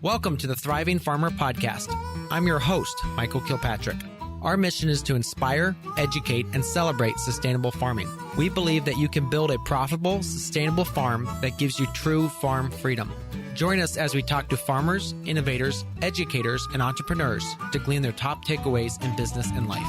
Welcome to the Thriving Farmer Podcast. I'm your host, Michael Kilpatrick. Our mission is to inspire, educate, and celebrate sustainable farming. We believe that you can build a profitable, sustainable farm that gives you true farm freedom. Join us as we talk to farmers, innovators, educators, and entrepreneurs to glean their top takeaways in business and life.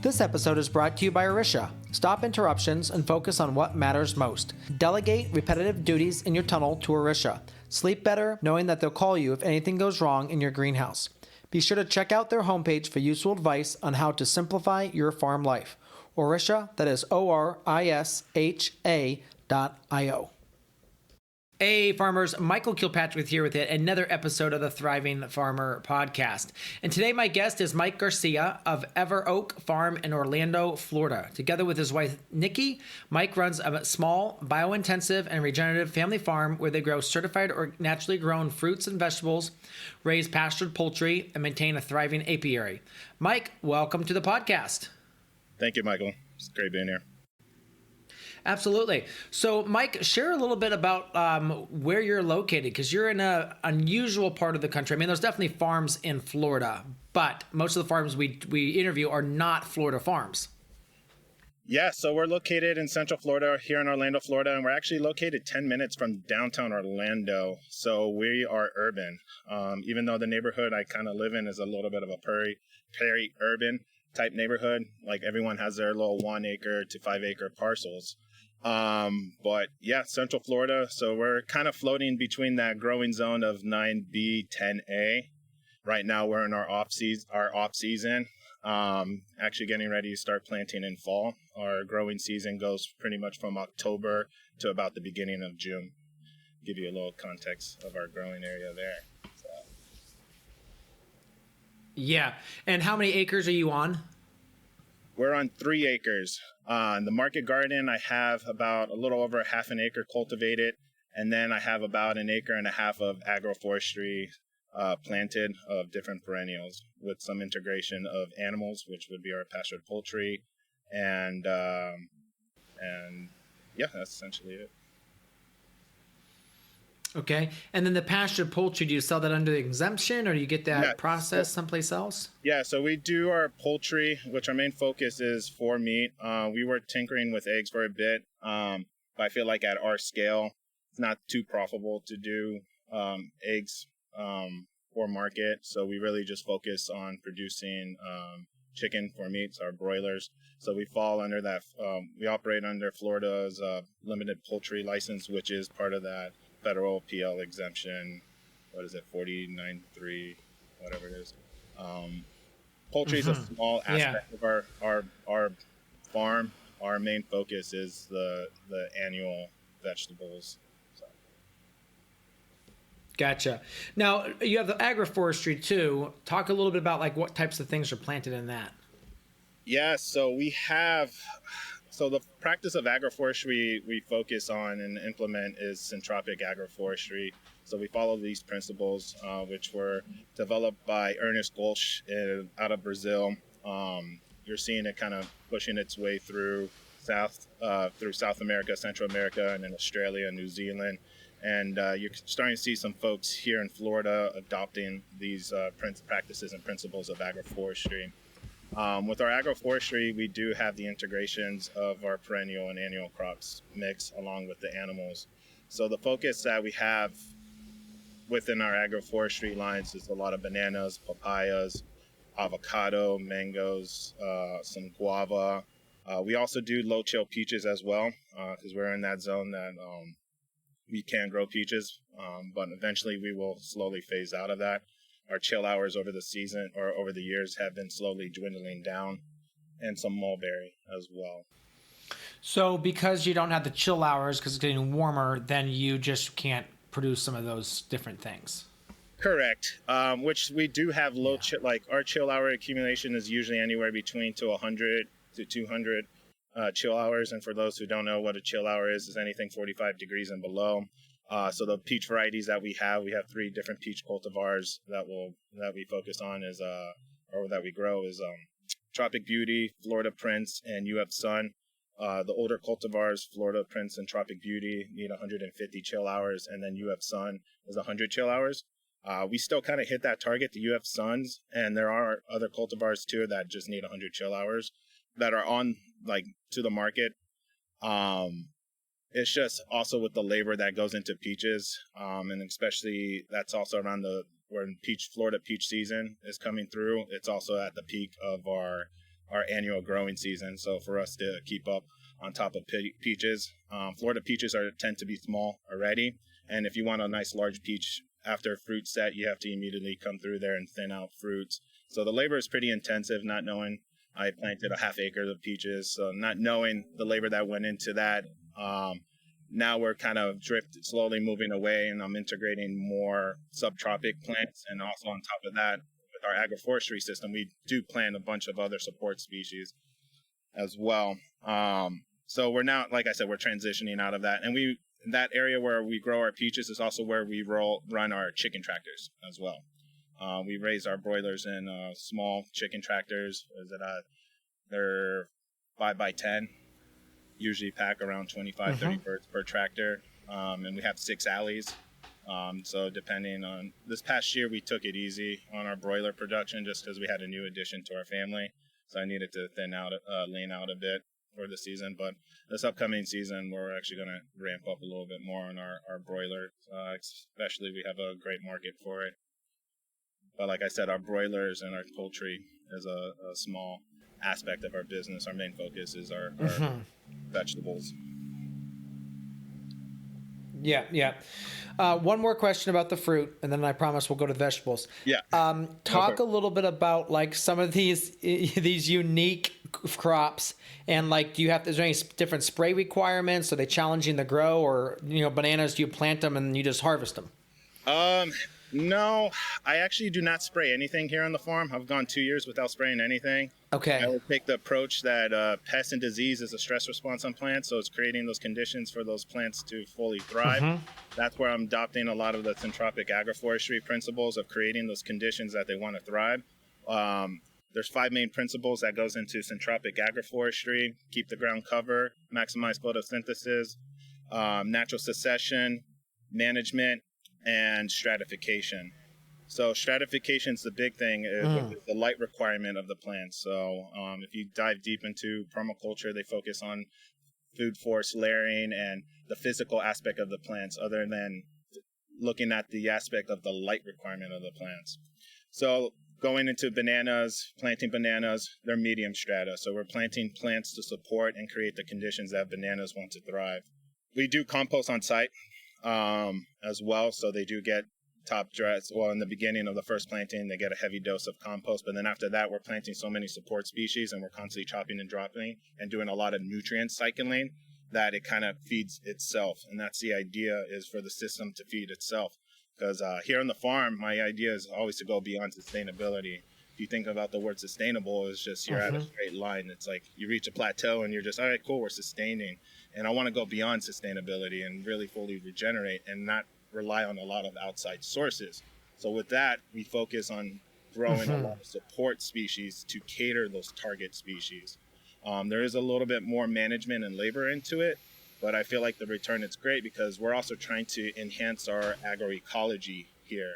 This episode is brought to you by Orisha. Stop interruptions and focus on what matters most. Delegate repetitive duties in your tunnel to Orisha. Sleep better knowing that they'll call you if anything goes wrong in your greenhouse. Be sure to check out their homepage for useful advice on how to simplify your farm life. Orisha, that is ORISHA.io. Hey farmers, Michael Kilpatrick here with another episode of the Thriving Farmer Podcast. And today my guest is Mike Garcia of Everoak Farm in Orlando, Florida. Together with his wife, Nikki, Mike runs a small, biointensive, and regenerative family farm where they grow certified or naturally grown fruits and vegetables, raise pastured poultry, and maintain a thriving apiary. Mike, welcome to the podcast. Thank you, Michael. It's great being here. Absolutely. So, Mike, share a little bit about where you're located, because you're in an unusual part of the country. I mean, there's definitely farms in Florida, but most of the farms we interview are not Florida farms. Yeah, so we're located in Central Florida, here in Orlando, Florida, and we're actually located 10 minutes from downtown Orlando. So we are urban, even though the neighborhood I kind of live in is a little bit of a peri-urban type neighborhood. Like everyone has their little 1 acre to 5 acre parcels. But yeah, Central Florida. So we're kind of floating between that growing zone of 9B, 10A. Right now we're in our off season. Actually getting ready to start planting in fall. Our growing season goes pretty much from October to about the beginning of June. Give you a little context of our growing area there. So. Yeah. And how many acres are you on? We're on 3 acres. In the market garden, I have about a little over half an acre cultivated, and then I have about 1.5 acres of agroforestry planted of different perennials with some integration of animals, which would be our pastured poultry, and yeah, that's essentially it. Okay. And then the pastured poultry, do you sell that under the exemption, or do you get that processed someplace else? Yeah, so we do our poultry, which our main focus is for meat. We were tinkering with eggs for a bit, but I feel like at our scale, it's not too profitable to do eggs for market. So we really just focus on producing chicken for meats, our broilers. So we fall under that. We operate under Florida's limited poultry license, which is part of that federal PL exemption. What is it, 49.3, whatever it is. Poultry is a small aspect of our farm. Our main focus is the annual vegetables. So. Gotcha. Now you have the agroforestry too. Talk a little bit about like what types of things are planted in that. Yeah, so we have. So the practice of agroforestry we focus on and implement is syntropic agroforestry. So we follow these principles, which were developed by Ernest Golsch out of Brazil. You're seeing it kind of pushing its way through South America, Central America, and then Australia and New Zealand. And you're starting to see some folks here in Florida adopting these practices and principles of agroforestry. With our agroforestry, we do have the integrations of our perennial and annual crops mix along with the animals. So the focus that we have within our agroforestry lines is a lot of bananas, papayas, avocado, mangoes, some guava. We also do low chill peaches as well, because we're in that zone that we can grow peaches, but eventually we will slowly phase out of that. Our chill hours over the season or over the years have been slowly dwindling down, and some mulberry as well. So because you don't have the chill hours because it's getting warmer, then you just can't produce some of those different things. Correct. Which we do have low chill, like our chill hour accumulation is usually anywhere between 100 to 200 chill hours. And for those who don't know what a chill hour is anything 45 degrees and below. So the peach varieties that we have 3 different peach cultivars that we focus on or that we grow is Tropic Beauty, Florida Prince, and You Have Sun. The older cultivars, Florida Prince and Tropic Beauty, need 150 chill hours, and then UF Sun is 100 chill hours. We still kind of hit that target, the UF Suns, and there are other cultivars too that just need 100 chill hours that are on to the market. It's just also with the labor that goes into peaches, and especially that's also around when Florida peach season is coming through. It's also at the peak of our annual growing season. So for us to keep up on top of peaches, Florida peaches tend to be small already. And if you want a nice large peach after fruit set, you have to immediately come through there and thin out fruits. So the labor is pretty intensive, not knowing. I planted a half acre of peaches, so not knowing the labor that went into that. Now we're kind of slowly moving away, and I'm integrating more subtropic plants. And also on top of that, with our agroforestry system, we do plant a bunch of other support species as well. So we're now, like I said, we're transitioning out of that. And that area where we grow our peaches is also where we run our chicken tractors as well. We raise our broilers in small chicken tractors. They're 5x10. Usually pack around 25, 30 birds per tractor. And we have 6 alleys. So depending on this past year, we took it easy on our broiler production just because we had a new addition to our family. So I needed to lean out a bit for the season. But this upcoming season, we're actually going to ramp up a little bit more on our broiler. Especially we have a great market for it. But like I said, our broilers and our poultry is a small aspect of our business. Our main focus is our vegetables. Yeah. One more question about the fruit, and then I promise we'll go to the vegetables. Yeah. Talk a little bit about some of these unique crops, and is there any different spray requirements? Are they challenging the grow, or bananas? Do you plant them and you just harvest them? No, I actually do not spray anything here on the farm. I've gone 2 years without spraying anything. Okay. I would take the approach that pest and disease is a stress response on plants, so it's creating those conditions for those plants to fully thrive. That's where I'm adopting a lot of the syntropic agroforestry principles of creating those conditions that they want to thrive. There's 5 main principles that goes into syntropic agroforestry: keep the ground cover, maximize photosynthesis, natural succession, management, and stratification. So stratification is the big thing, is the light requirement of the plants. So if you dive deep into permaculture, they focus on food forest layering and the physical aspect of the plants, other than looking at the aspect of the light requirement of the plants. So going into planting bananas, they're medium strata. So we're planting plants to support and create the conditions that bananas want to thrive. We do compost on site as well, so they do get top dress. Well, in the beginning of the first planting, they get a heavy dose of compost, but then after that, we're planting so many support species, and we're constantly chopping and dropping and doing a lot of nutrient cycling that it kind of feeds itself. And that's the idea, is for the system to feed itself. Because here on the farm, my idea is always to go beyond sustainability. If you think about the word sustainable, it's just you're at a straight line. It's like you reach a plateau and you're just, all right, cool, we're sustaining. And I want to go beyond sustainability and really fully regenerate and not rely on a lot of outside sources. So with that, we focus on growing a lot of support species to cater those target species. There is a little bit more management and labor into it, but I feel like the return is great because we're also trying to enhance our agroecology here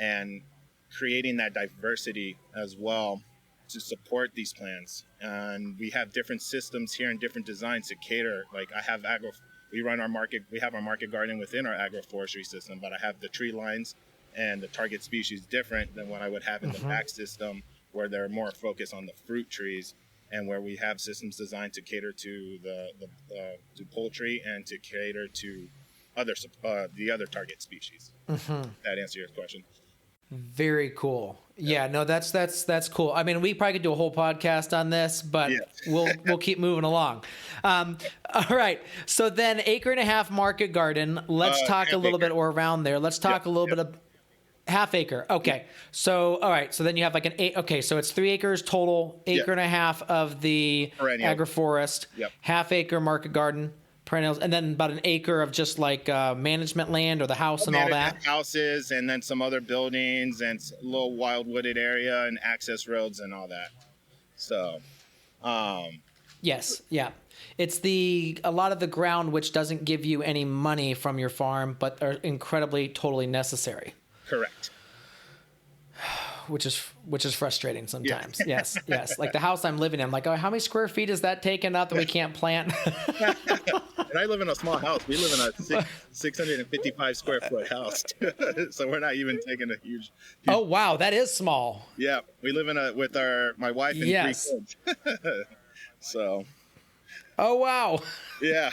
and creating that diversity as well to support these plants. And we have different systems here and different designs to cater. Like we have our market garden within our agroforestry system, but I have the tree lines and the target species different than what I would have in the back system, where they're more focused on the fruit trees, and where we have systems designed to cater to to poultry and to cater to the other target species. That answer your question. Very cool. Yeah, no, that's cool. I mean, we probably could do a whole podcast on this, but we'll keep moving along. All right. So then 1.5 acre market garden. Let's talk a little bit or around there. Let's talk a little bit of half acre. Okay. So, all right. So then you have like so it's 3 acres total, 1.5 acre of the agroforest, half acre market garden, perennials, and then about 1 acre of just like management land or the house and all that. Houses, and then some other buildings and a little wild wooded area and access roads and all that. So, yes, yeah. It's a lot of the ground which doesn't give you any money from your farm, but are incredibly, totally necessary. Correct. Which is frustrating sometimes. Yeah. Yes. Like the house I'm living in, I'm like, oh, how many square feet is that taken up that we can't plant? And I live in a small house. We live in a 655 square foot house. So we're not even taking a huge. Oh, wow. That is small. Yeah. We live with my wife and 3 kids. So. Oh, wow. Yeah.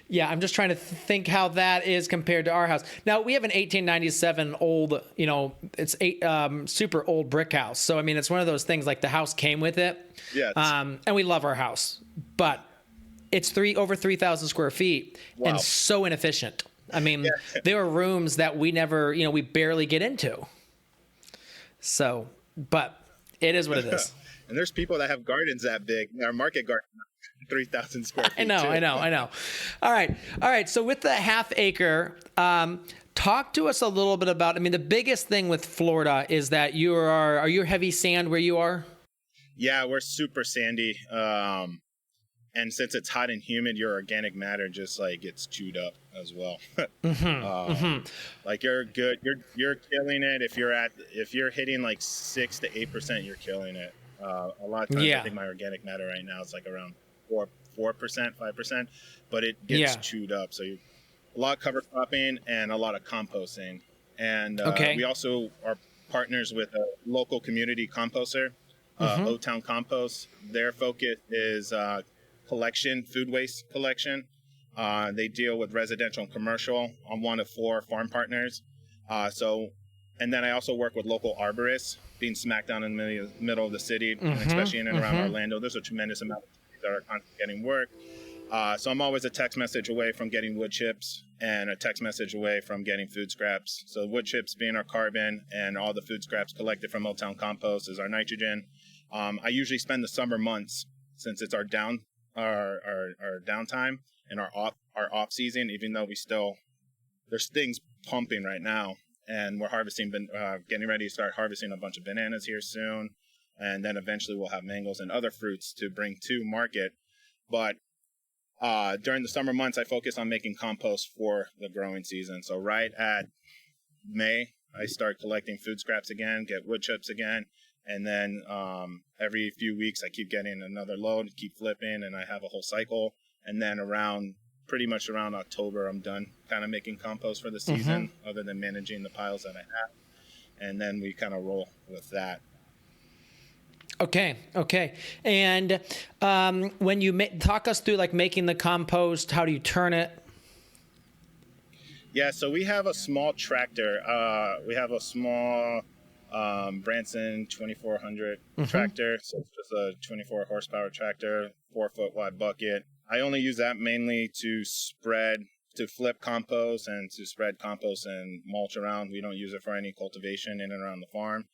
Yeah, I'm just trying to think how that is compared to our house. Now, we have an 1897 old, it's super old brick house. So, I mean, it's one of those things like the house came with it. Yes. And we love our house. But it's over 3,000 square feet and so inefficient. I mean, there are rooms that we never, we barely get into. So, but it is what it is. And there's people that have gardens that big. Our market garden, 3,000 square feet. I know. All right. So with the half acre, talk to us a little bit about, I mean, the biggest thing with Florida is that are you heavy sand where you are? Yeah, we're super sandy. And since it's hot and humid, your organic matter just like gets chewed up as well. Like you're good. You're killing it. If you're hitting like 6 to 8%, you're killing it. A lot of times, I think my organic matter right now is like around 4%, 5%, but it gets chewed up. So a lot of cover cropping and a lot of composting. And we also are partners with a local community composter, O-Town Compost. Their focus is food waste collection. They deal with residential and commercial. I'm one of 4 farm partners. And then I also work with local arborists, being smack down in the middle of the city, and especially in and around Orlando. There's a tremendous amount of trees that are constantly getting work. So I'm always a text message away from getting wood chips and a text message away from getting food scraps. So wood chips being our carbon, and all the food scraps collected from O-Town Compost is our nitrogen. I usually spend the summer months, since it's our downtime and our off season, even though there's things pumping right now. And we're getting ready to start harvesting a bunch of bananas here soon. And then eventually we'll have mangoes and other fruits to bring to market. But during the summer months, I focus on making compost for the growing season. So right at May, I start collecting food scraps again, get wood chips again. And then every few weeks, I keep getting another load, keep flipping, and I have a whole cycle. And then pretty much around October, I'm done kind of making compost for the season, other than managing the piles that I have. And then we kind of roll with that. Okay. And when you talk us through like making the compost, how do you turn it? Yeah, so we have a small tractor. We have a small Branson 2400 tractor. So it's just a 24 horsepower tractor, 4-foot wide bucket. I only use that mainly to flip compost and to spread compost and mulch around. We don't use it for any cultivation in and around the farm.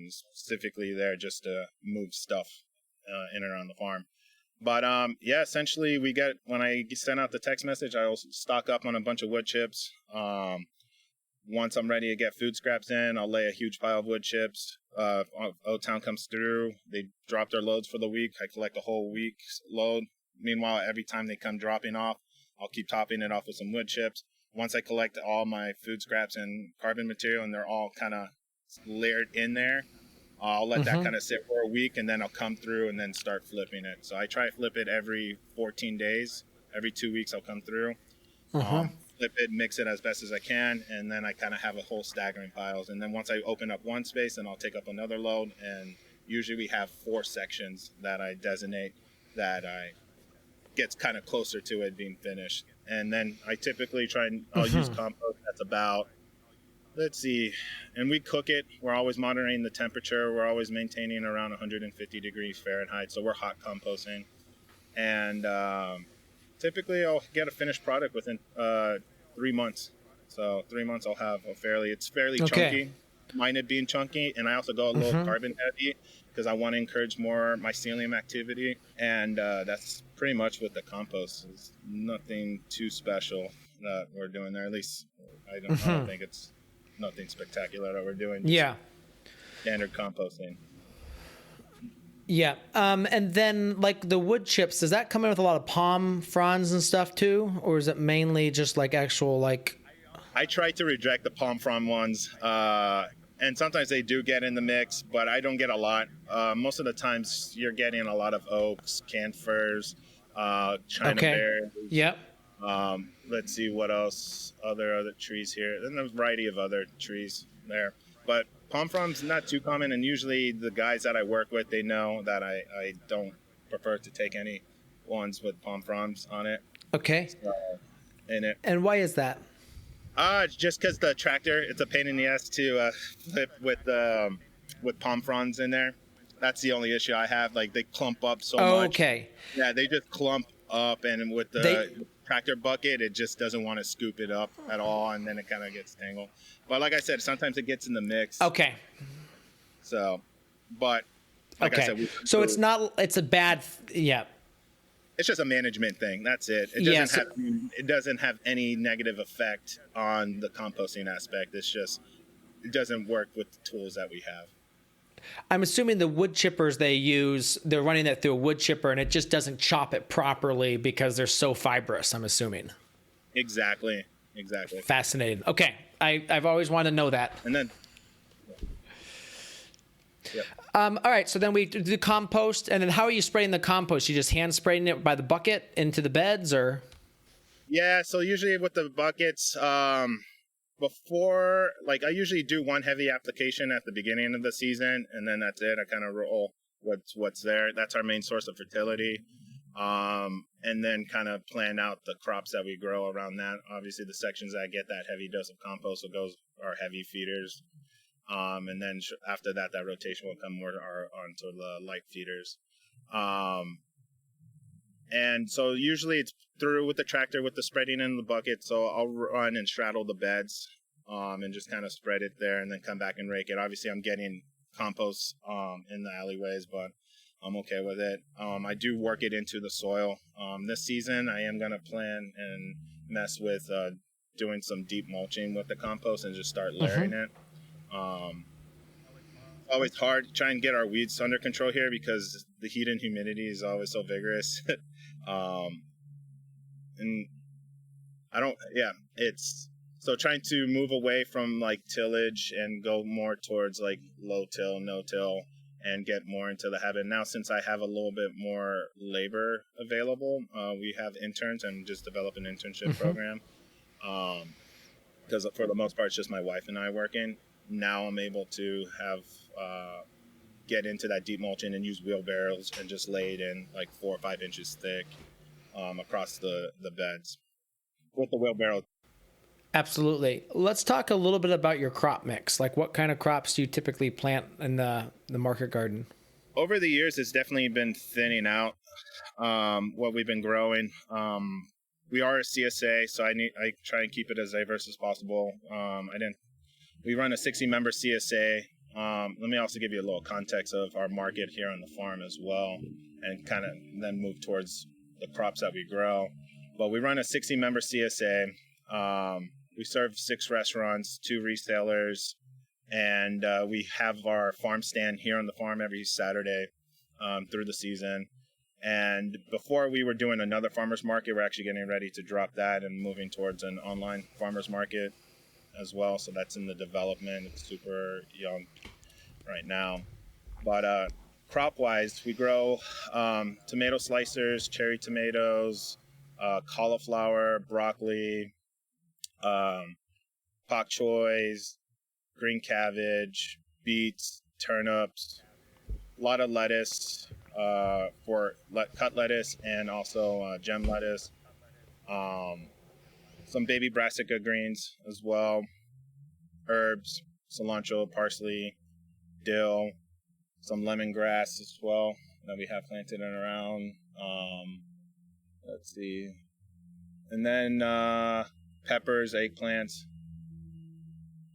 Specifically there just to move stuff in and around the farm. But essentially when I send out the text message, I'll stock up on a bunch of wood chips. Once I'm ready to get food scraps in, I'll lay a huge pile of wood chips. O-Town comes through. They drop their loads for the week. I collect a whole week's load. Meanwhile, every time they come dropping off, I'll keep topping it off with some wood chips. Once I collect all my food scraps and carbon material, and they're all kind of layered in there, I'll let that kind of sit for a week, and then I'll come through and then start flipping it. So I try to flip it every 14 days. Every 2 weeks I'll come through, flip it, mix it as best as I can, and then I kind of have a whole staggering piles. And then once I open up one space, then I'll take up another load, and usually we have 4 sections that I designate that gets kind of closer to it being finished. And then I typically I'll use compost that's about, let's see, and we cook it. We're always monitoring the temperature. We're always maintaining around 150 degrees Fahrenheit. So we're hot composting. And typically I'll get a finished product within 3 months. So 3 months I'll have it's fairly chunky. Mine it being chunky. And I also go a little carbon heavy because I want to encourage more mycelium activity. And that's pretty much with the compost. It's nothing too special that we're doing there. At least I don't think it's nothing spectacular that we're doing. Yeah. Standard composting. Yeah. And then like the wood chips, does that come in with a lot of palm fronds and stuff too? Or is it mainly just like actual like... I try to reject the palm frond ones, and sometimes they do get in the mix, but I don't get a lot. Most of the times you're getting a lot of oaks, can firs, China bears. Yep. Let's see what else, other trees here, and a variety of other trees there. But palm fronds not too common, and usually the guys that I work with, they know that I don't prefer to take any ones with palm fronds on it. Okay. In it. And why is that? Just because the tractor, it's a pain in the ass to flip with palm fronds in there. That's the only issue I have. Like, they clump up so much. Okay. Yeah, they just clump up, and with the tractor bucket, it just doesn't want to scoop it up at all, and then it kind of gets tangled. But like I said, sometimes it gets in the mix. Okay. So, but like I said, so it's not. It's a bad. Yeah. It's just a management thing. That's it. It doesn't have any negative effect on the composting aspect. It's just it doesn't work with the tools that we have. I'm assuming the wood chippers they use, they're running that through a wood chipper, and it just doesn't chop it properly because they're so fibrous. I'm assuming. Exactly. Fascinating. Okay, I've always wanted to know that. And then. Yep. All right, so then we do the compost, and then how are you spraying the compost? You just hand spraying it by the bucket into the beds, or? Yeah, so usually with the buckets, before, like I usually do one heavy application at the beginning of the season, and then that's it. I kind of roll what's there. That's our main source of fertility, and then kind of plan out the crops that we grow around that. Obviously, the sections that get that heavy dose of compost, so those are heavy feeders. And then after that rotation will come more onto the light feeders. And so usually it's through with the tractor with the spreading in the bucket. So I'll run and straddle the beds, and just kind of spread it there and then come back and rake it. Obviously I'm getting compost, in the alleyways, but I'm okay with it. I do work it into the soil. This season I am going to plan and mess with, doing some deep mulching with the compost and just start layering it. Always hard to try and get our weeds under control here because the heat and humidity is always so vigorous. And it's so trying to move away from like tillage and go more towards like low till, no till, and get more into the habit. Now, since I have a little bit more labor available, we have interns and just develop an internship program. Because for the most part, it's just my wife and I working. Now I'm able to have get into that deep mulching and use wheelbarrows and just lay it in like 4 or 5 inches thick across the beds with the wheelbarrow. Absolutely. Let's talk a little bit about your crop mix. Like, what kind of crops do you typically plant in the market garden? Over the years, it's definitely been thinning out what we've been growing. We are a CSA, so I try and keep it as diverse as possible. We run a 60-member CSA. Let me also give you a little context of our market here on the farm as well, and kind of then move towards the crops that we grow. But we run a 60-member CSA. We serve 6 restaurants, 2 resellers, and we have our farm stand here on the farm every Saturday through the season. And before we were doing another farmer's market, we're actually getting ready to drop that and moving towards an online farmer's market as well. So that's in the development. It's super young right now. But crop-wise, we grow tomato slicers, cherry tomatoes, cauliflower, broccoli, pak choys, green cabbage, beets, turnips, a lot of lettuce for cut lettuce and also gem lettuce. Some baby brassica greens as well, herbs, cilantro, parsley, dill, some lemongrass as well that we have planted in around. Let's see. And then peppers, eggplants,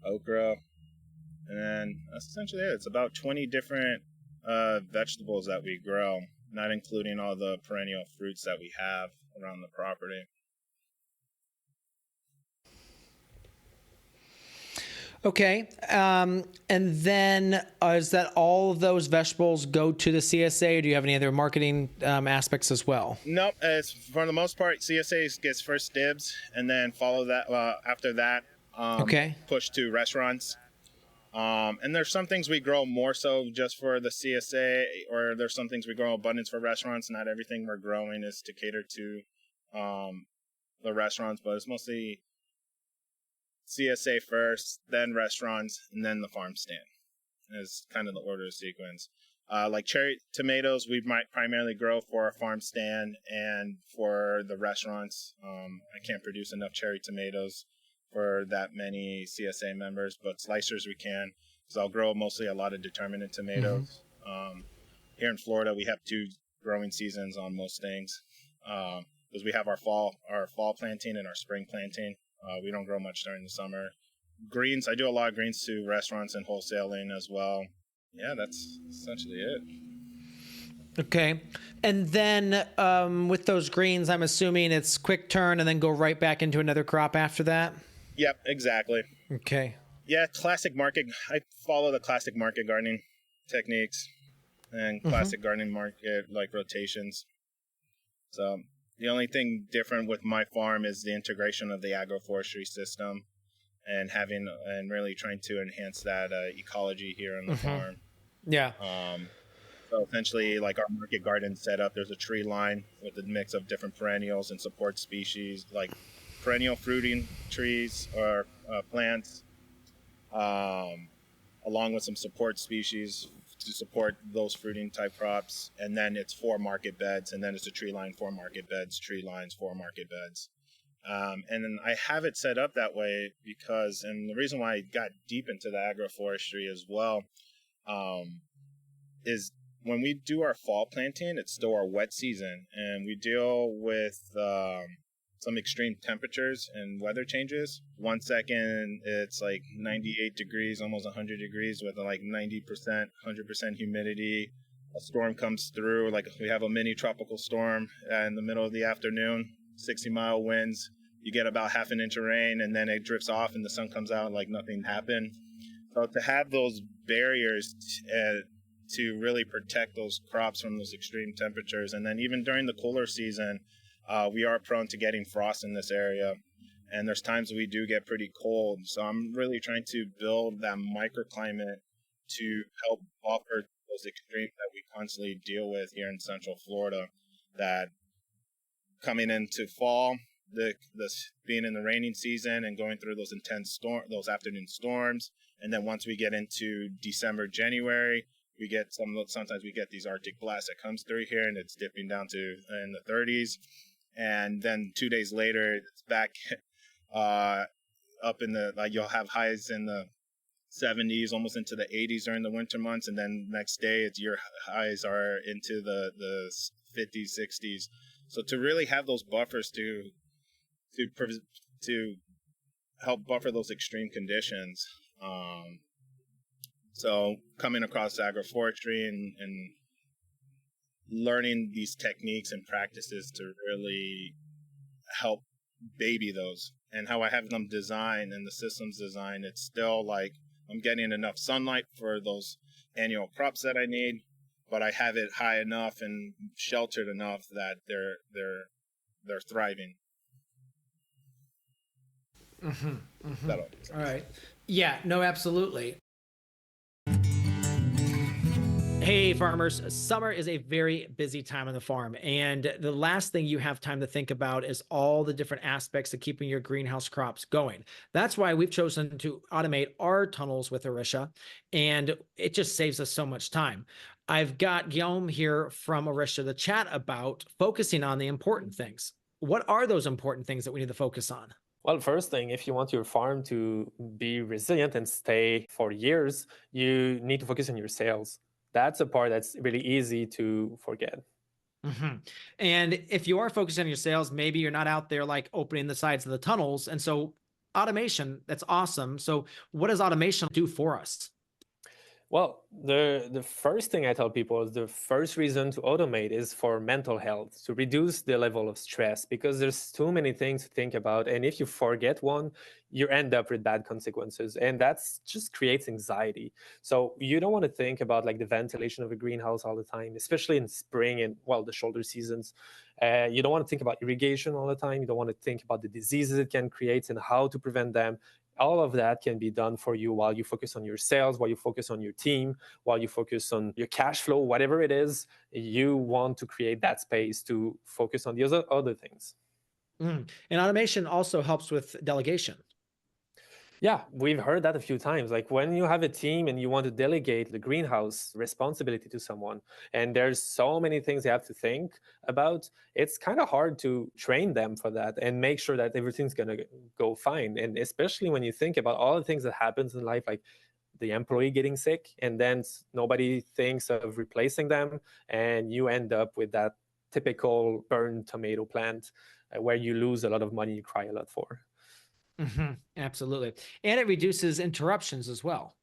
okra, and then that's essentially it. It's about 20 different vegetables that we grow, not including all the perennial fruits that we have around the property. Okay. And then is that all of those vegetables go to the CSA, or do you have any other marketing aspects as well? Nope. It's, for the most part, CSA gets first dibs, and then follow that. After that, Okay. push to restaurants. And there's some things we grow more so just for the CSA, or there's some things we grow abundance for restaurants. Not everything we're growing is to cater to the restaurants, but it's mostly CSA first, then restaurants, and then the farm stand. Is kind of the order of sequence. Like cherry tomatoes, we might primarily grow for our farm stand and for the restaurants. I can't produce enough cherry tomatoes for that many CSA members, but slicers we can. So I'll grow mostly a lot of determinate tomatoes. Here in Florida, we have 2 growing seasons on most things, because we have our fall planting and our spring planting. We don't grow much during the summer. Greens, I do a lot of greens to restaurants and wholesaling as well. Yeah, that's essentially it. Okay. And then with those greens, I'm assuming it's quick turn and then go right back into another crop after that? Yep, exactly. Okay. Yeah, classic market. I follow the classic market gardening techniques and classic gardening market like rotations. So the only thing different with my farm is the integration of the agroforestry system and really trying to enhance that ecology here on the farm. Yeah. So essentially, like our market garden setup, there's a tree line with a mix of different perennials and support species, like perennial fruiting trees or plants, along with some support species to support those fruiting type crops. And then it's 4 market beds, and then it's a tree line, 4 market beds, tree lines, 4 market beds. And then I have it set up that way because, and the reason why I got deep into the agroforestry as well, is when we do our fall planting, it's still our wet season, and we deal with some extreme temperatures and weather changes. 1 second, it's like 98 degrees, almost 100 degrees with like 90%, 100% humidity. A storm comes through, like we have a mini tropical storm in the middle of the afternoon, 60-mile winds. You get about half an inch of rain, and then it drifts off and the sun comes out like nothing happened. So to have those barriers to really protect those crops from those extreme temperatures. And then even during the cooler season, we are prone to getting frost in this area. And there's times we do get pretty cold. So I'm really trying to build that microclimate to help buffer those extremes that we constantly deal with here in Central Florida. That coming into fall, this being in the raining season and going through those intense those afternoon storms. And then once we get into December, January, we get sometimes we get these Arctic blasts that comes through here, and it's dipping down to in the 30s. And then 2 days later, it's back up in the, like you'll have highs in the 70s, almost into the 80s during the winter months. And then next day, your highs are into the 50s, 60s. So to really have those buffers to help buffer those extreme conditions. So coming across agroforestry and learning these techniques and practices to really help baby those, and how I have them designed and the systems designed, it's still like I'm getting enough sunlight for those annual crops that I need, but I have it high enough and sheltered enough that they're thriving. All right. Yeah, no, absolutely. Hey farmers, summer is a very busy time on the farm, and the last thing you have time to think about is all the different aspects of keeping your greenhouse crops going. That's why we've chosen to automate our tunnels with Orisha, and it just saves us so much time. I've got Guillaume here from Orisha to chat about focusing on the important things. What are those important things that we need to focus on? Well, first thing, if you want your farm to be resilient and stay for years, you need to focus on your sales. That's a part that's really easy to forget. And if you are focusing on your sales, maybe you're not out there like opening the sides of the tunnels. And so automation, that's awesome. So what does automation do for us? Well, the first thing I tell people is the first reason to automate is for mental health, to reduce the level of stress, because there's too many things to think about. And if you forget one, you end up with bad consequences. And that's just creates anxiety. So you don't want to think about like the ventilation of a greenhouse all the time, especially in spring and well, the shoulder seasons. You don't want to think about irrigation all the time. You don't want to think about the diseases it can create and how to prevent them. All of that can be done for you while you focus on your sales, while you focus on your team, while you focus on your cash flow, whatever it is. You want to create that space to focus on the other things. And automation also helps with delegation. Yeah, we've heard that a few times. Like when you have a team and you want to delegate the greenhouse responsibility to someone, and there's so many things you have to think about, it's kind of hard to train them for that and make sure that everything's going to go fine. And especially when you think about all the things that happens in life, like the employee getting sick, and then nobody thinks of replacing them, and you end up with that typical burned tomato plant where you lose a lot of money you cry a lot for. Absolutely. And it reduces interruptions as well.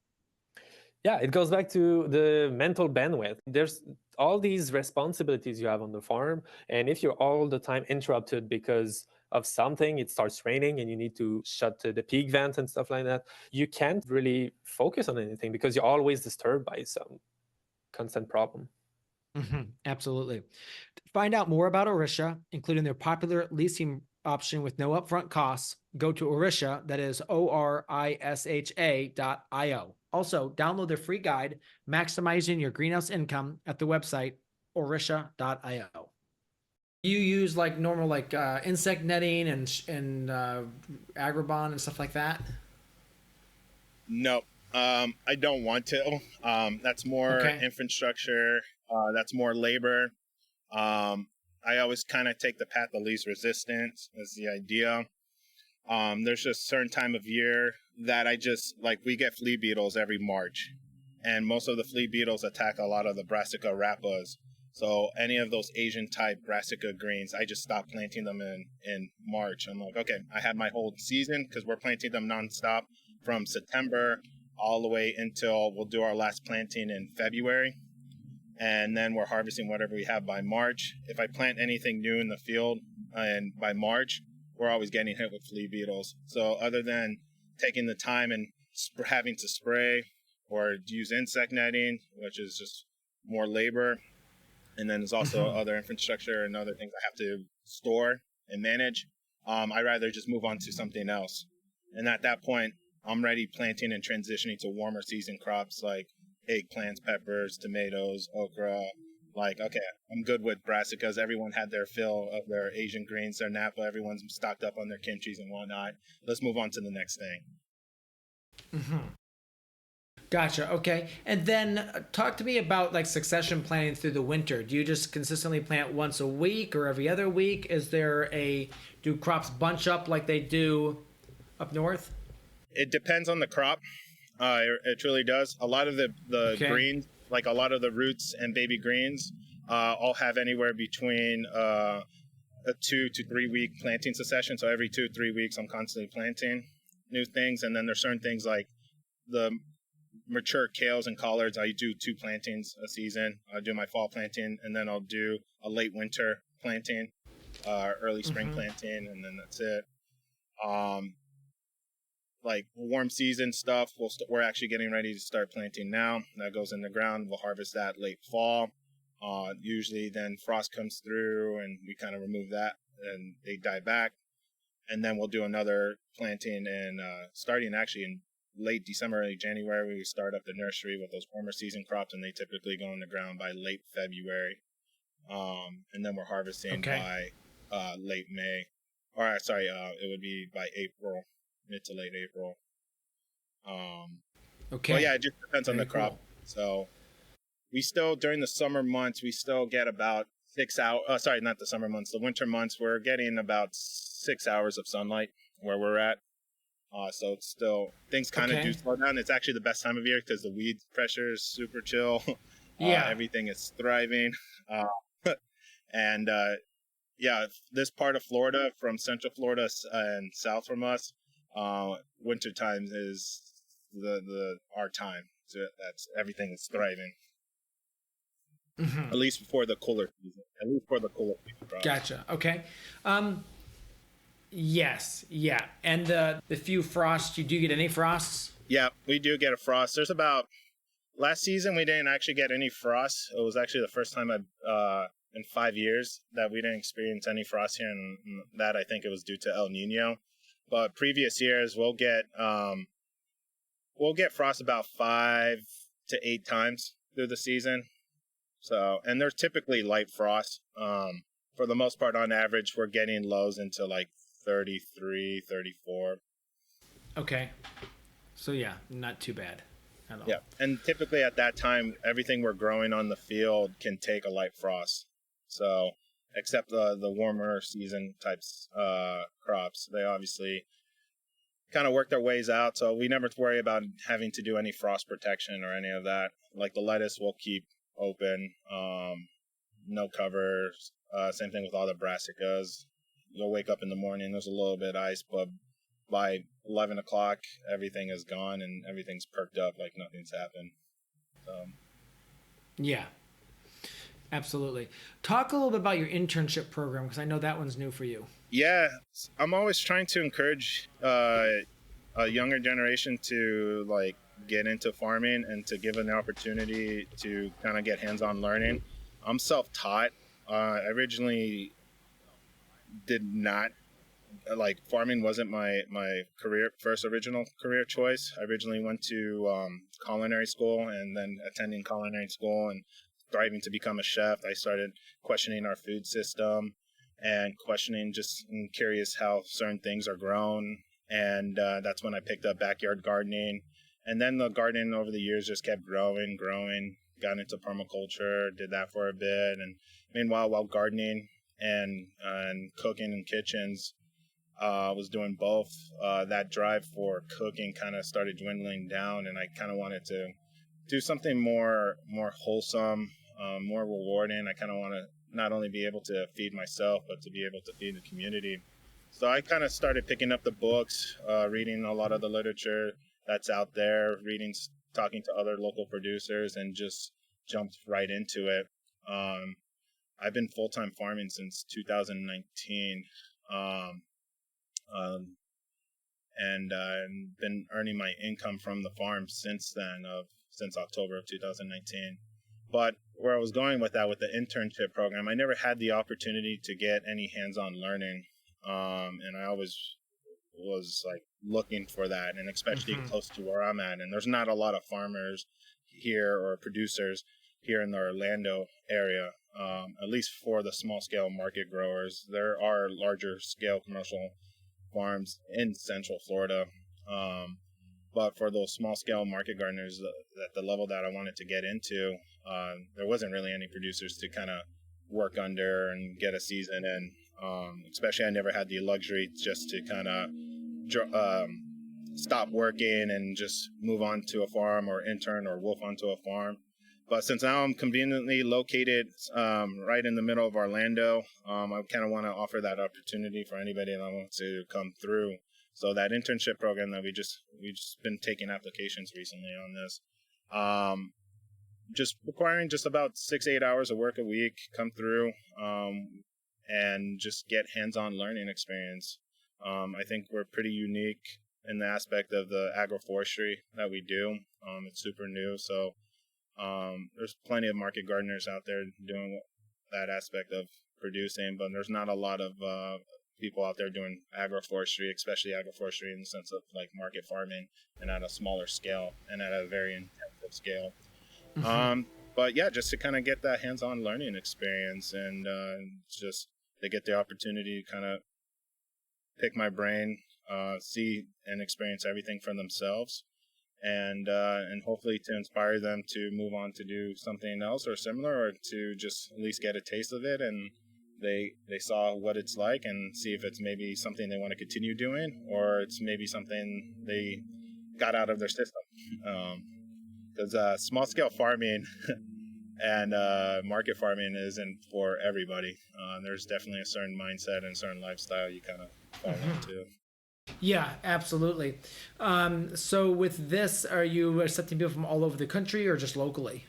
Yeah, it goes back to the mental bandwidth. There's all these responsibilities you have on the farm. And if you're all the time interrupted because of something, it starts raining and you need to shut the pig vent and stuff like that, you can't really focus on anything because you're always disturbed by some constant problem. Absolutely. To find out more about Orisha, including their popular leasing option with no upfront costs, go to Orisha, that is ORISHA.io. Also, download their free guide, Maximizing Your Greenhouse Income, at the website Orisha.io. You use like normal like insect netting and agribon and stuff like that? No, I don't want to. That's more Okay. infrastructure. That's more labor. I always kind of take the path of least resistance as the idea. There's just a certain time of year that I just, like, we get flea beetles every March. And most of the flea beetles attack a lot of the Brassica rhappas. So any of those Asian type Brassica greens, I just stop planting them in March. I'm like, okay, I have my whole season because we're planting them nonstop from September all the way until we'll do our last planting in February. And then we're harvesting whatever we have by March. If I plant anything new in the field and by March, we're always getting hit with flea beetles. So other than taking the time and having to spray or use insect netting, which is just more labor, and then there's also other infrastructure and other things I have to store and manage, I'd rather just move on to something else. And at that point, I'm ready planting and transitioning to warmer season crops like eggplants, peppers, tomatoes, okra. Like, okay, I'm good with brassicas. Everyone had their fill of their Asian greens, their Napa. Everyone's stocked up on their kimchis and whatnot. Let's move on to the next thing. Gotcha. Okay. And then talk to me about like succession planning through the winter. Do you just consistently plant once a week or every other week? Do crops bunch up like they do up north? It depends on the crop. It truly does. A lot of the greens, like a lot of the roots and baby greens, all have anywhere between a 2 to 3 week planting succession. So every 2 to 3 weeks, I'm constantly planting new things. And then there's certain things like the mature kales and collards. I do 2 plantings a season. I do my fall planting, and then I'll do a late winter planting, early spring planting, and then that's it. Like warm season stuff, we're actually getting ready to start planting now. That goes in the ground. We'll harvest that late fall. Usually then frost comes through and we kind of remove that and they die back. And then we'll do another planting and starting actually in late December, early January, we start up the nursery with those warmer season crops, and they typically go in the ground by late February. And then we're harvesting by late May. Or sorry, it would be by April, mid to late April. Well, yeah, it just depends on the crop. Cool. So we still, during the summer months, we still get about 6 hours. Sorry, not the summer months. The winter months, we're getting about 6 hours of sunlight where we're at. So it's still, things kind of do slow down. It's actually the best time of year because the weed pressure is super chill. Everything is thriving. And this part of Florida, from Central Florida and south from us, winter time is our time. that's everything is thriving. Mm-hmm. At least for the cooler season. At least for the cooler season crops. Gotcha. Okay. Yes. Yeah. And the few frosts, you do get any frosts? Yeah, we do get a frost. There's about last season we didn't actually get any frost. It was actually the first time in 5 years that we didn't experience any frost here, and that I think it was due to El Nino. But previous years we'll get frost about 5 to 8 times through the season. So, and they're typically light frost. For the most part, on average, we're getting lows into like 33, 34. Okay. So yeah, not too bad at all. Yeah, and typically at that time, everything we're growing on the field can take a light frost. So, except the warmer season types crops, they obviously kind of work their ways out. So we never worry about having to do any frost protection or any of that. Like the lettuce, we'll keep open, no covers. Same thing with all the brassicas. You'll wake up in the morning, there's a little bit of ice, but by 11 o'clock, everything is gone and everything's perked up like nothing's happened. Yeah, absolutely. Talk a little bit about your internship program, because I know that one's new for you. Yeah, I'm always trying to encourage a younger generation to like get into farming and to give an opportunity to kind of get hands-on learning. I'm self-taught. I originally did not like farming wasn't my original career choice. I originally went to culinary school, and then attending culinary school and striving to become a chef, I started questioning our food system and questioning and curious how certain things are grown. And that's when I picked up backyard gardening. And then the gardening over the years just kept growing, got into permaculture, did that for a bit. And meanwhile, while gardening and cooking in kitchens, was doing both, that drive for cooking kind of started dwindling down, and I kind of wanted to do something more wholesome, more rewarding. I kind of want to not only be able to feed myself, but to be able to feed the community. So I kind of started picking up the books, reading a lot of the literature that's out there, talking to other local producers, and just jumped right into it. I've been full-time farming since 2019. And been earning my income from the farm since October of 2019. But where I was going with that, with the internship program, I never had the opportunity to get any hands-on learning. And I always was like looking for that, and especially close to where I'm at. And there's not a lot of farmers here or producers here in the Orlando area, at least for the small-scale market growers. There are larger-scale commercial farms in Central Florida, but for those small-scale market gardeners at the level that I wanted to get into, there wasn't really any producers to kind of work under and get a season in. Especially, I never had the luxury just to kind of stop working and just move on to a farm, or intern or wolf onto a farm. But since now I'm conveniently located right in the middle of Orlando, I kind of want to offer that opportunity for anybody that wants to come through. So that internship program that we just been taking applications recently on this, just requiring just about 6-8 hours of work a week, come through and just get hands-on learning experience. I think we're pretty unique in the aspect of the agroforestry that we do. It's super new, so there's plenty of market gardeners out there doing that aspect of producing, but there's not a lot of people out there doing agroforestry, especially agroforestry in the sense of like market farming and at a smaller scale and at a very intensive scale. But yeah, just to kind of get that hands-on learning experience, and just to get the opportunity to kind of pick my brain, see and experience everything for themselves. And hopefully to inspire them to move on to do something else or similar, or to just at least get a taste of it, and they saw what it's like, and see if it's maybe something they want to continue doing, or it's maybe something they got out of their system. Because small-scale farming and market farming isn't for everybody. There's definitely a certain mindset and certain lifestyle you kind of fall into. Yeah, absolutely. So with this, are you accepting people from all over the country or just locally?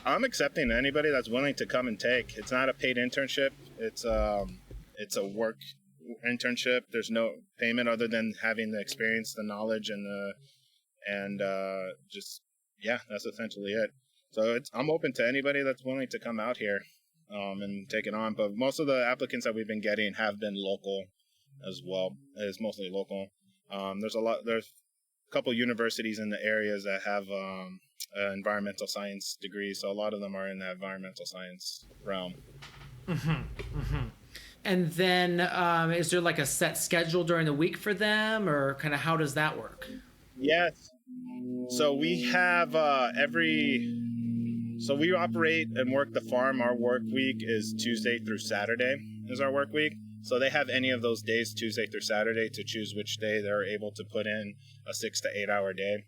I'm accepting anybody that's willing to come and take. It's not a paid internship. It's a work internship. There's no payment other than having the experience, the knowledge, and just yeah, that's essentially it. So I'm open to anybody that's willing to come out here and take it on. But most of the applicants that we've been getting have been local as well. It's mostly local. There's a couple universities in the areas that have environmental science degrees, so a lot of them are in the environmental science realm. And then is there like a set schedule during the week for them, or kind of how does that work? Yes. So we have so we operate and work the farm. Our work week is Tuesday through Saturday is our work week. So they have any of those days, Tuesday through Saturday, to choose which day they're able to put in a 6 to 8 hour day.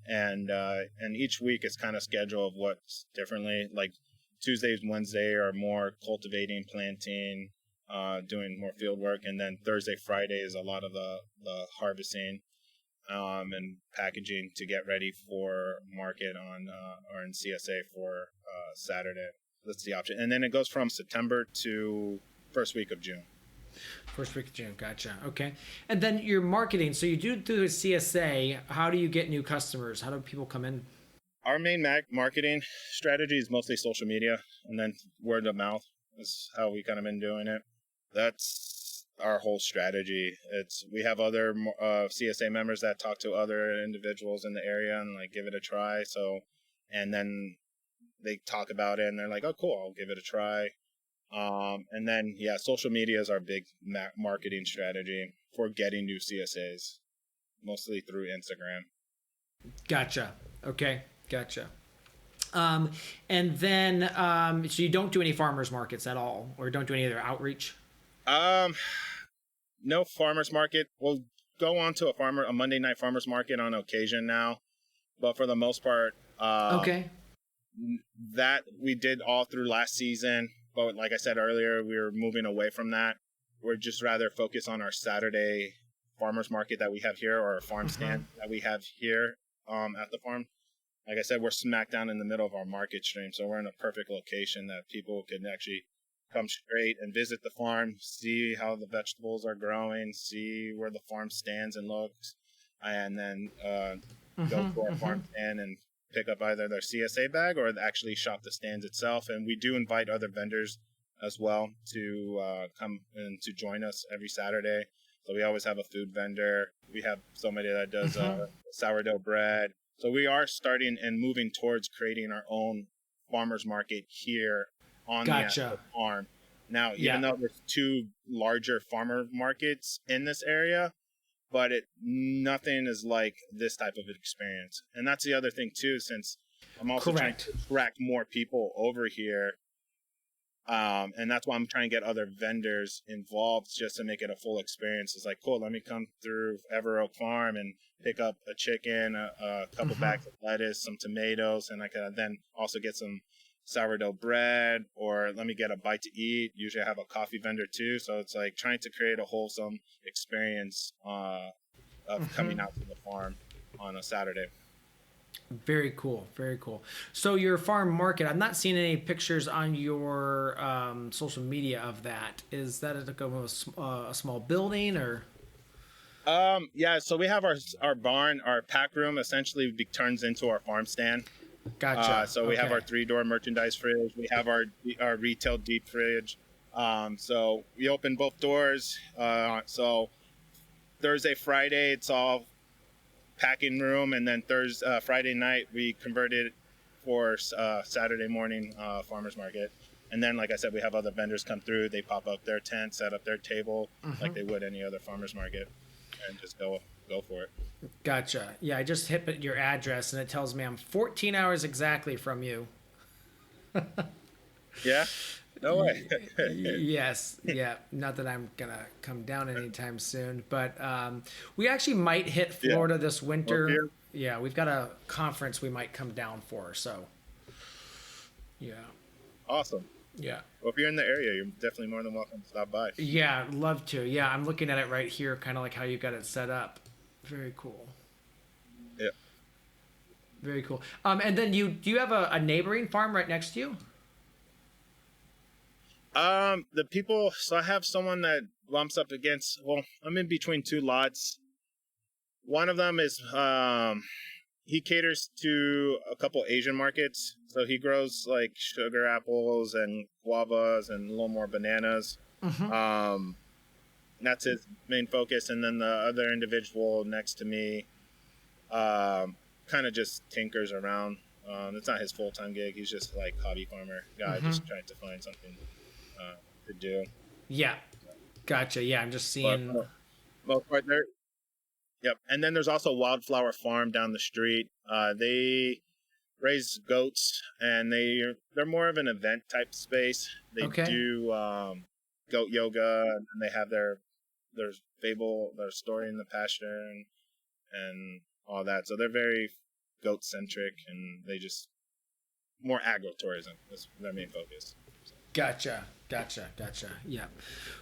And each week is kind of scheduled of what's differently. Like Tuesdays, Wednesday are more cultivating, planting, doing more field work. And then Thursday, Friday is a lot of the harvesting and packaging to get ready for market on or in CSA for Saturday. That's the option. And then it goes from September to first week of June. First week of June, gotcha. Okay. And then your marketing. So you do a CSA. How do you get new customers? How do people come in? Our main marketing strategy is mostly social media, and then word of mouth is how we kind of been doing it. That's our whole strategy. We have other CSA members that talk to other individuals in the area and like give it a try. So, and then they talk about it and they're like, "Oh, cool, I'll give it a try." And then, yeah, social media is our big marketing strategy for getting new CSAs, mostly through Instagram. Gotcha. Okay. Gotcha. And then, so you don't do any farmers markets at all, or don't do any other outreach? No farmers market. We'll go on to a Monday night farmers market on occasion now, but for the most part, Okay. that we did all through last season. But like I said earlier, we were moving away from that. We're just rather focused on our Saturday farmers market that we have here, or a farm stand that we have here at the farm. Like I said, we're smack down in the middle of our market stream, so we're in a perfect location that people can actually come straight and visit the farm, see how the vegetables are growing, see where the farm stands and looks, and then go to our farm stand and pick up either their CSA bag or actually shop the stands itself. And we do invite other vendors as well to come and to join us every Saturday. So we always have a food vendor. We have somebody that does sourdough bread. So we are starting and moving towards creating our own farmers market here on the farm. Now, even though there's two larger farmer markets in this area, but nothing is like this type of experience. And that's the other thing too, since I'm also trying to attract more people over here. And that's why I'm trying to get other vendors involved just to make it a full experience. It's like, cool, let me come through Everoak Farm and pick up a chicken, a couple bags of lettuce, some tomatoes, and I can then also get some sourdough bread, or let me get a bite to eat. Usually I have a coffee vendor too. So it's like trying to create a wholesome experience of coming out to the farm on a Saturday. Very cool. Very cool. So your farm market, I'm not seeing any pictures on your social media of that. Is that a small building or? Yeah, so we have our barn, our pack room essentially turns into our farm stand. Gotcha. So we have our 3-door merchandise fridge. We have our retail deep fridge. So we open both doors. So Thursday, Friday, it's all packing room, and then Friday night we converted for Saturday morning farmers market. And then, like I said, we have other vendors come through. They pop up their tent, set up their table like they would any other farmers market, and just go for it. Gotcha. Yeah, I just hit your address and it tells me I'm 14 hours exactly from you. Yeah? No way. Yes. Yeah. Not that I'm going to come down anytime soon, but we actually might hit Florida this winter. Yeah, we've got a conference we might come down for. So, yeah. Awesome. Yeah. Well, if you're in the area, you're definitely more than welcome to stop by. Yeah, love to. Yeah, I'm looking at it right here, kind of like how you got it set up. Very cool. Yeah. Very cool. And then do you have a neighboring farm right next to you? The people, so I have someone that lumps up against, well, I'm in between two lots. One of them is, he caters to a couple Asian markets. So he grows like sugar apples and guavas and a little more bananas. That's his main focus. And then the other individual next to me, kind of just tinkers around. It's not his full-time gig. He's just like hobby farmer guy, just trying to find something to do. Yeah. Gotcha. Yeah, I'm just seeing. But, most part there. Yep. And then there's also Wildflower Farm down the street. They raise goats, and they're more of an event type space. They do goat yoga, and they have their story in the pasture and all that. So they're very goat centric, and they just more agro-tourism is their main focus. Gotcha. Yeah.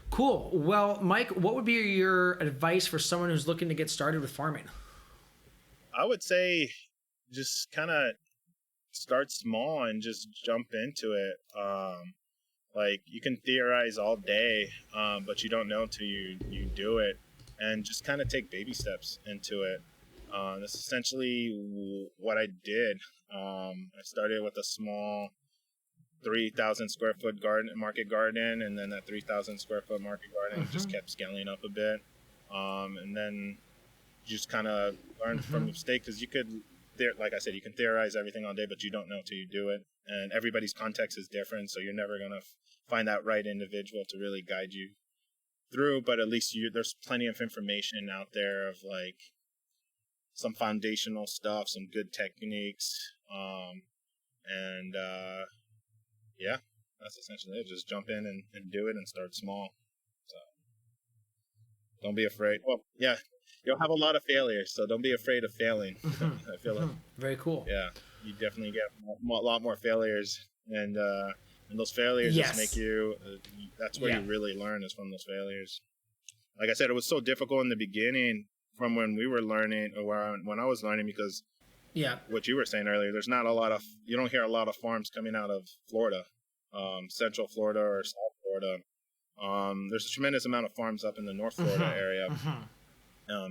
Cool. Well, Mike, what would be your advice for someone who's looking to get started with farming? I would say just kind of start small and just jump into it. Like you can theorize all day, but you don't know until you do it, and just kind of take baby steps into it. That's essentially what I did. I started with a small 3,000 square foot market garden, and then that 3,000 square foot market garden just kept scaling up a bit. And then just kind of learn from mistake, because you could, like I said, you can theorize everything all day, but you don't know till you do it. And everybody's context is different, so you're never going to find that right individual to really guide you through. But at least there's plenty of information out there of like some foundational stuff, some good techniques, and yeah, that's essentially it. Just jump in and do it and start small. So don't be afraid. Well, yeah, you'll have a lot of failures, so don't be afraid of failing. I feel like very cool. Yeah, you definitely get a lot more failures, and those failures just make you. That's where you really learn, is from those failures. Like I said, it was so difficult in the beginning, from when we were learning, or when I was learning, because what you were saying earlier, there's not a lot of, you don't hear a lot of farms coming out of Florida, Central Florida or South Florida. There's a tremendous amount of farms up in the North Florida area,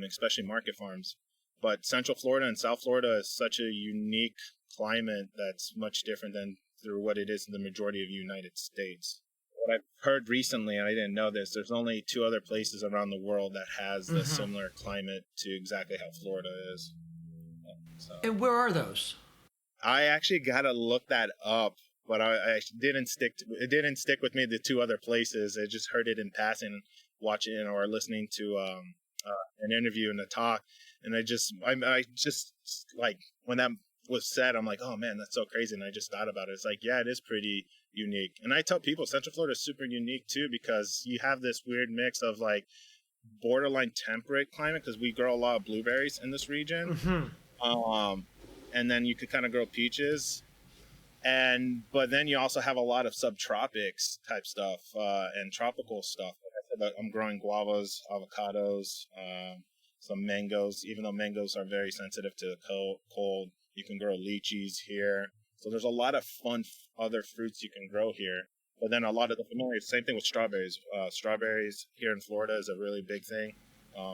especially market farms. But Central Florida and South Florida is such a unique climate that's much different than through what it is in the majority of the United States. What I've heard recently, and I didn't know this, there's only 2 other places around the world that has the similar climate to exactly how Florida is. So, and where are those? I actually got to look that up, but I didn't stick. It didn't stick with me, the 2 other places. I just heard it in passing, watching or listening to an interview and a talk, and I just like, when that was said, I'm like, oh man, that's so crazy, and I just thought about it. It's like, yeah, it is pretty unique, and I tell people Central Florida is super unique too, because you have this weird mix of like borderline temperate climate, because we grow a lot of blueberries in this region. And then you could kind of grow peaches, but then you also have a lot of subtropics type stuff, and tropical stuff. Like I said, I'm growing guavas, avocados, some mangoes. Even though mangoes are very sensitive to cold, you can grow lychees here. So there's a lot of fun other fruits you can grow here. But then a lot of the familiar, same thing with strawberries. Strawberries here in Florida is a really big thing.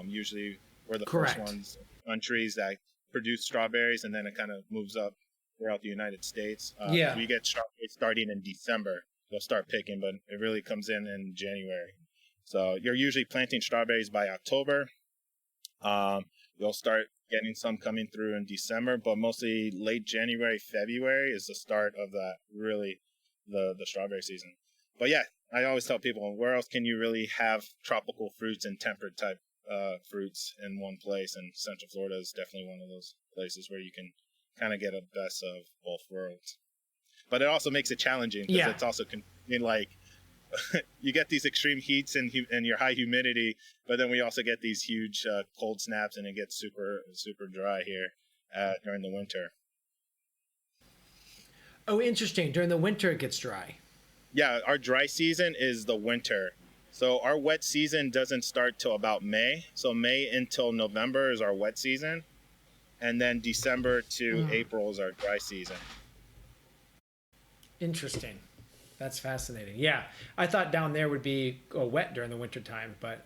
Usually we're the first ones on trees that produce strawberries, and then it kind of moves up throughout the United States. We get strawberries starting in December. They'll start picking, but it really comes in January. So you're usually planting strawberries by October. You'll start getting some coming through in December, but mostly late January, February is the start of that, really the strawberry season. But yeah, I always tell people, where else can you really have tropical fruits and temperate type fruits in one place? And Central Florida is definitely one of those places where you can kind of get a best of both worlds. But it also makes it challenging, because it's also like you get these extreme heats and your high humidity, but then we also get these huge cold snaps, and it gets super dry here during the winter. Oh, interesting. During the winter it gets dry. Yeah, our dry season is the winter. So our wet season doesn't start till about May. So May until November is our wet season. And then December to April is our dry season. Interesting. That's fascinating. Yeah. I thought down there would be wet during the winter time, but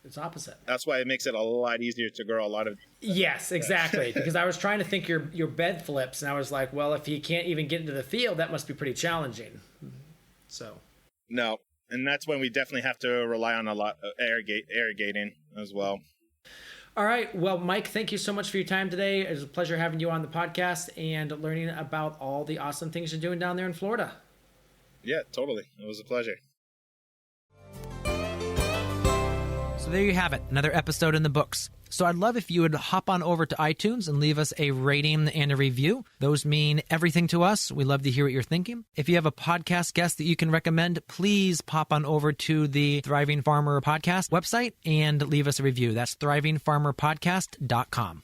it's opposite. That's why it makes it a lot easier to grow a lot of... Yes, exactly. Because I was trying to think your bed flips, and I was like, well, if you can't even get into the field, that must be pretty challenging. So... No. And that's when we definitely have to rely on a lot of irrigating as well. All right. Well, Mike, thank you so much for your time today. It was a pleasure having you on the podcast and learning about all the awesome things you're doing down there in Florida. Yeah, totally. It was a pleasure. So there you have it, another episode in the books. So I'd love if you would hop on over to iTunes and leave us a rating and a review. Those mean everything to us. We love to hear what you're thinking. If you have a podcast guest that you can recommend, please pop on over to the Thriving Farmer Podcast website and leave us a review. That's thrivingfarmerpodcast.com.